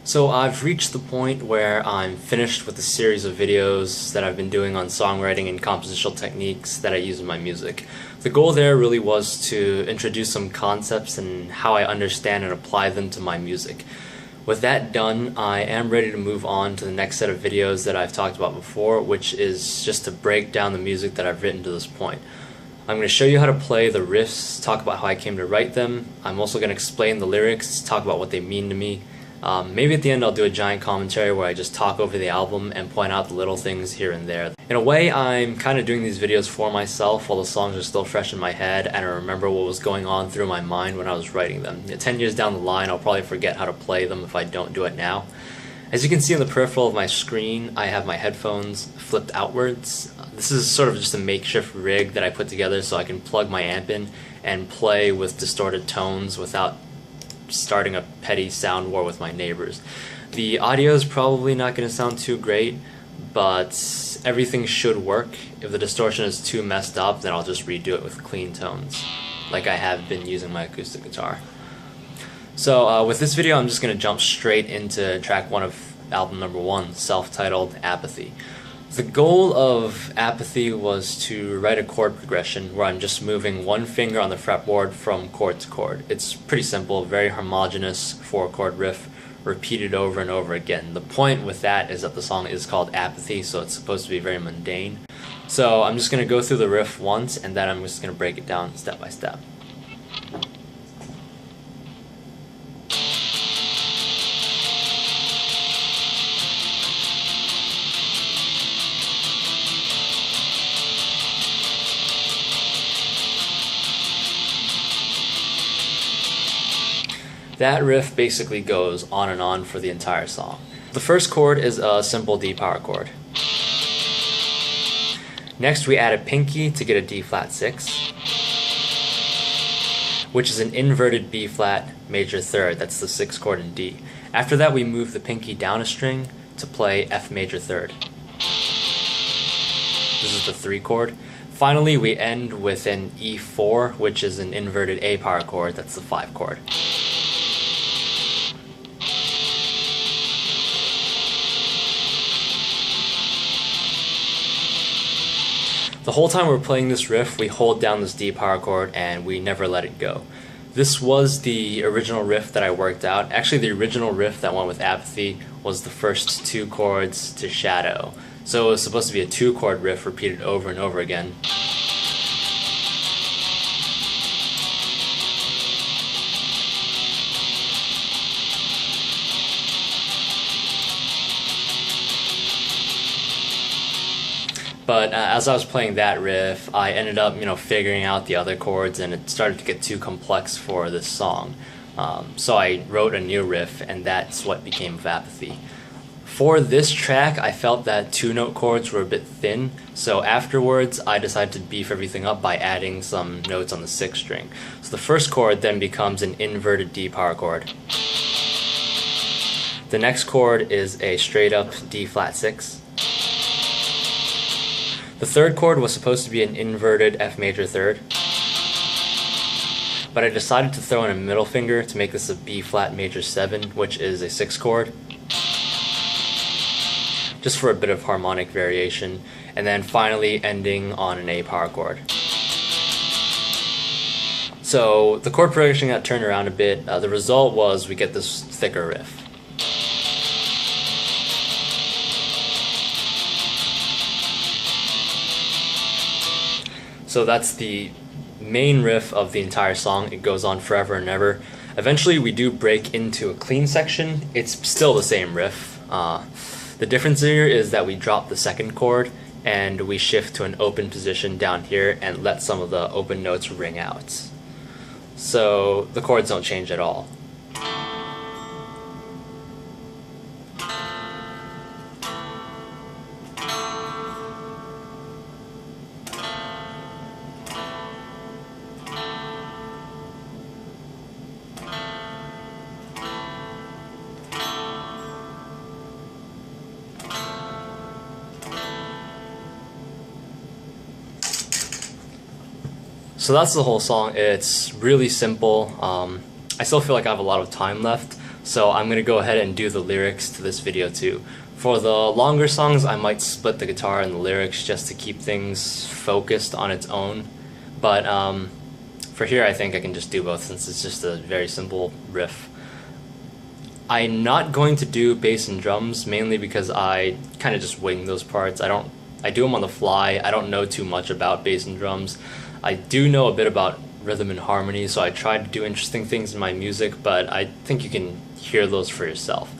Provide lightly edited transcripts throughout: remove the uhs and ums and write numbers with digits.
So I've reached the point where I'm finished with the series of videos that I've been doing on songwriting and compositional techniques that I use in my music. The goal there really was to introduce some concepts and how I understand and apply them to my music. With that done, I am ready to move on to the next set of videos that I've talked about before, which is just to break down the music that I've written to this point. I'm going to show you how to play the riffs, talk about how I came to write them. I'm also going to explain the lyrics, talk about what they mean to me. Maybe at the end I'll do a giant commentary where I just talk over the album and point out the little things here and there. In a way, I'm kind of doing these videos for myself while the songs are still fresh in my head and I remember what was going on through my mind when I was writing them. 10 years down the line, I'll probably forget how to play them if I don't do it now. As you can see on the peripheral of my screen, I have my headphones flipped outwards. This is sort of just a makeshift rig that I put together so I can plug my amp in and play with distorted tones without starting a petty sound war with my neighbors. The audio is probably not going to sound too great, but everything should work. If the distortion is too messed up, then I'll just redo it with clean tones, like I have been using my acoustic guitar. So with this video, I'm just going to jump straight into track 1 of album number 1, self-titled Apathy. The goal of Apathy was to write a chord progression where I'm just moving one finger on the fretboard from chord to chord. It's pretty simple, very homogeneous 4-chord riff, repeated over and over again. The point with that is that the song is called Apathy, so it's supposed to be very mundane. So I'm just going to go through the riff once and then I'm just going to break it down step by step. That riff basically goes on and on for the entire song. The first chord is a simple D power chord. Next we add a pinky to get a D flat 6, which is an inverted B flat major third. That's the 6th chord in D. After that we move the pinky down a string to play F major third. This is the 3 chord. Finally we end with an E4, which is an inverted A power chord. That's the 5 chord. The whole time we're playing this riff, we hold down this D power chord and we never let it go. This was the original riff that I worked out. Actually, the original riff that went with Apathy was the first 2 chords to Shadow. So it was supposed to be a 2-chord riff repeated over and over again. But as I was playing that riff, I ended up, figuring out the other chords, and it started to get too complex for this song. So I wrote a new riff, and that's what became of Apathy. For this track, I felt that 2-note chords were a bit thin, so afterwards I decided to beef everything up by adding some notes on the 6th string. So the first chord then becomes an inverted D power chord. The next chord is a straight up D flat 6. The 3rd chord was supposed to be an inverted F major third, but I decided to throw in a middle finger to make this a B flat major 7, which is a 6th chord, just for a bit of harmonic variation, and then finally ending on an A power chord. So the chord progression got turned around a bit. The result was we get this thicker riff. So that's the main riff of the entire song. It goes on forever and ever. Eventually we do break into a clean section. It's still the same riff. The difference here is that we drop the 2nd chord and we shift to an open position down here and let some of the open notes ring out. So the chords don't change at all. So that's the whole song. It's really simple. I still feel like I have a lot of time left, so I'm gonna go ahead and do the lyrics to this video too. For the longer songs, I might split the guitar and the lyrics just to keep things focused on its own, but for here I think I can just do both since it's just a very simple riff. I'm not going to do bass and drums, mainly because I kind of just wing those parts. I do them on the fly. I don't know too much about bass and drums. I do know a bit about rhythm and harmony, so I try to do interesting things in my music, but I think you can hear those for yourself.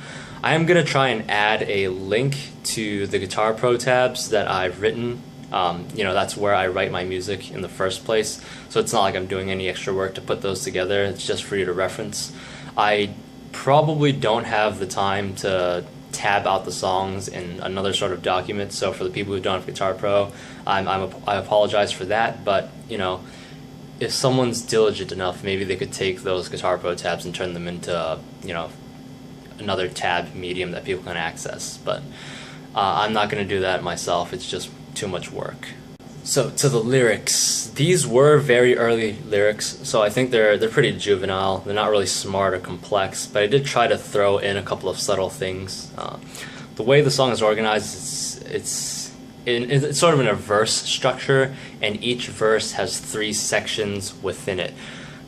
I am going to try and add a link to the Guitar Pro tabs that I've written. That's where I write my music in the first place, so it's not like I'm doing any extra work to put those together. It's just for you to reference. I probably don't have the time to tab out the songs in another sort of document, so for the people who don't have Guitar Pro, I apologize for that, but if someone's diligent enough, maybe they could take those Guitar Pro tabs and turn them into another tab medium that people can access, but I'm not going to do that myself. It's just too much work. So to the lyrics, these were very early lyrics, so I think they're pretty juvenile. They're not really smart or complex, but I did try to throw in a couple of subtle things. The way the song is organized, it's sort of in a verse structure, and each verse has 3 sections within it.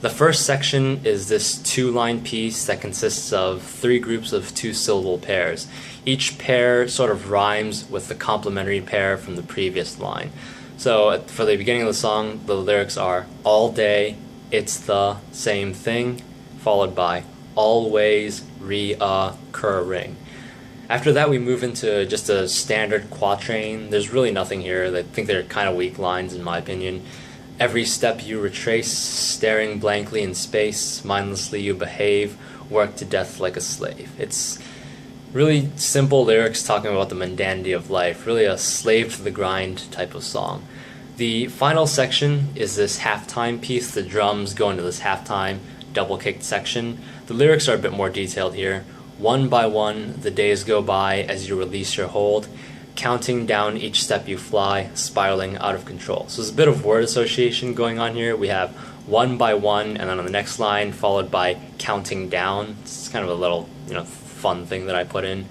The first section is this 2-line piece that consists of 3 groups of 2-syllable pairs. Each pair sort of rhymes with the complementary pair from the previous line. So for the beginning of the song, the lyrics are all day, it's the same thing, followed by always reoccuring. After that we move into just a standard quatrain. There's really nothing here. I think they're kind of weak lines in my opinion. Every step you retrace, staring blankly in space, mindlessly you behave, work to death like a slave. It's really simple lyrics talking about the mundanity of life, really a slave to the grind type of song. The final section is this halftime piece. The drums go into this halftime double-kicked section. The lyrics are a bit more detailed here. One by one, the days go by as you release your hold, counting down each step you fly, spiraling out of control. So there's a bit of word association going on here. We have one by one, and then on the next line, followed by counting down. It's kind of a little, fun thing that I put in.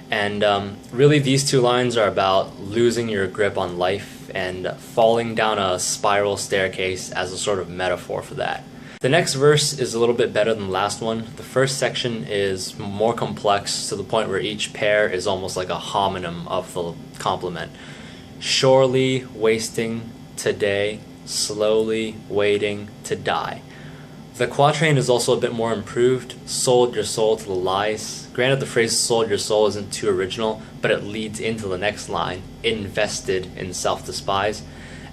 And really these 2 lines are about losing your grip on life and falling down a spiral staircase as a sort of metaphor for that. The next verse is a little bit better than the last one. The first section is more complex to the point where each pair is almost like a homonym of the complement. Surely wasting today, slowly waiting to die. The quatrain is also a bit more improved. Sold your soul to the lies. Granted, the phrase sold your soul isn't too original, but it leads into the next line, invested in self-despise.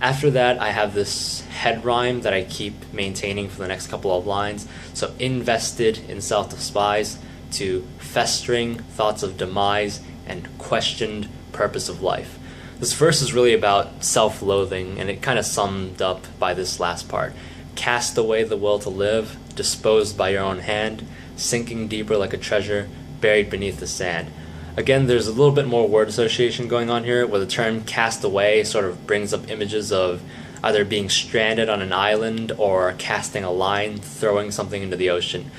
After that, I have this head rhyme that I keep maintaining for the next couple of lines. So invested in self-despise to festering thoughts of demise and questioned purpose of life. This verse is really about self-loathing, and it kind of summed up by this last part. Cast away the will to live, disposed by your own hand, sinking deeper like a treasure, buried beneath the sand. Again, there's a little bit more word association going on here, where the term cast away sort of brings up images of either being stranded on an island or casting a line, throwing something into the ocean.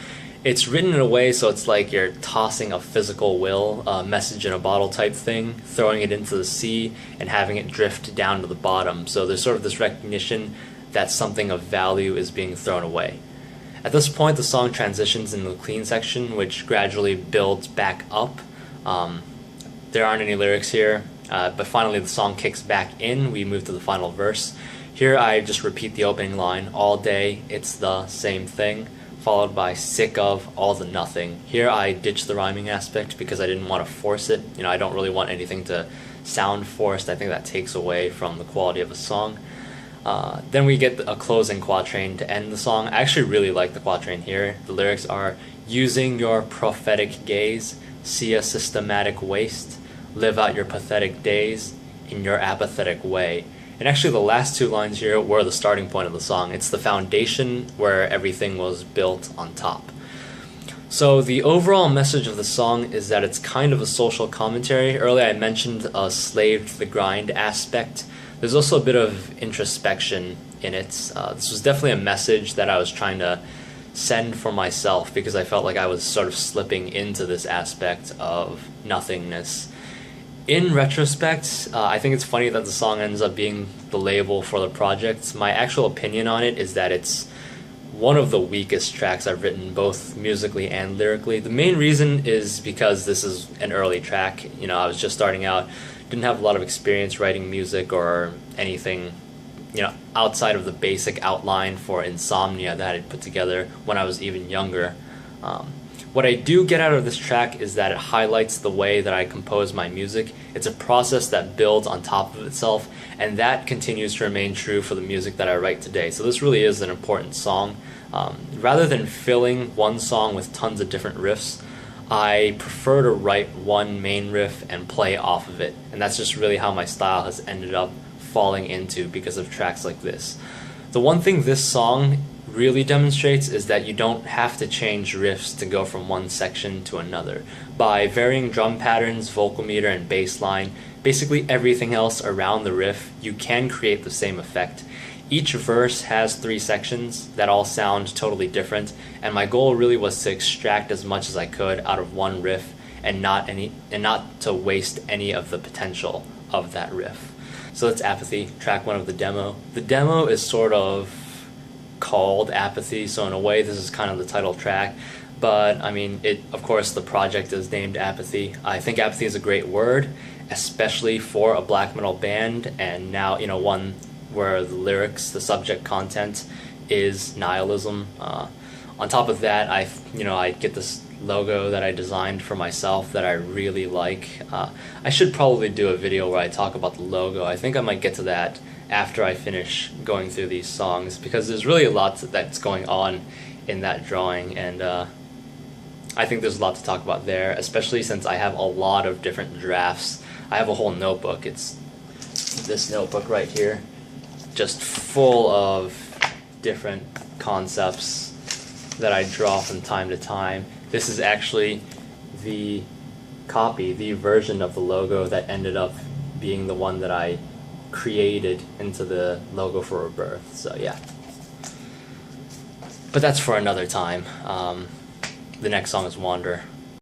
It's written in a way so it's like you're tossing a physical will, a message in a bottle type thing, throwing it into the sea and having it drift down to the bottom. So there's sort of this recognition that something of value is being thrown away. At this point, the song transitions into the clean section, which gradually builds back up. There aren't any lyrics here, but finally the song kicks back in. We move to the final verse. Here I just repeat the opening line, all day, it's the same thing, followed by sick of, all the nothing. Here I ditch the rhyming aspect because I didn't want to force it. I don't really want anything to sound forced. I think that takes away from the quality of a song. Then we get a closing quatrain to end the song. I actually really like the quatrain here. The lyrics are, using your prophetic gaze, see a systematic waste, live out your pathetic days in your apathetic way. And actually the last 2 lines here were the starting point of the song. It's the foundation where everything was built on top. So the overall message of the song is that it's kind of a social commentary. Earlier I mentioned a slave to the grind aspect. There's also a bit of introspection in it. This was definitely a message that I was trying to send for myself because I felt like I was sort of slipping into this aspect of nothingness. In retrospect, I think it's funny that the song ends up being the label for the project. My actual opinion on it is that it's one of the weakest tracks I've written, both musically and lyrically. The main reason is because this is an early track. You know, I was just starting out, didn't have a lot of experience writing music or anything, you know, outside of the basic outline for Insomnia that I had put together when I was even younger. What I do get out of this track is that it highlights the way that I compose my music. It's a process that builds on top of itself, and that continues to remain true for the music that I write today. So this really is an important song. Rather than filling one song with tons of different riffs, I prefer to write one main riff and play off of it. And that's just really how my style has ended up falling into because of tracks like this. The one thing this song really demonstrates is that you don't have to change riffs to go from one section to another. By varying drum patterns, vocal meter, and bass line, basically everything else around the riff, you can create the same effect. Each verse has 3 sections that all sound totally different, and my goal really was to extract as much as I could out of one riff and not to waste any of the potential of that riff. So that's Apathy, track 1 of the demo. The demo is sort of called Apathy, so in a way this is kind of the title track, but I mean, of course the project is named Apathy. I think apathy is a great word, especially for a black metal band, and now, you know, one where the lyrics, the subject content is nihilism. On top of that, I get this logo that I designed for myself that I really like. I should probably do a video where I talk about the logo. I think I might get to that after I finish going through these songs, because there's really a lot that's going on in that drawing, and I think there's a lot to talk about there, especially since I have a lot of different drafts. I have a whole notebook. It's this notebook right here, just full of different concepts that I draw from time to time. This is actually the version of the logo that ended up being the one that I created into the logo for Rebirth, so yeah. But that's for another time. The next song is Wander.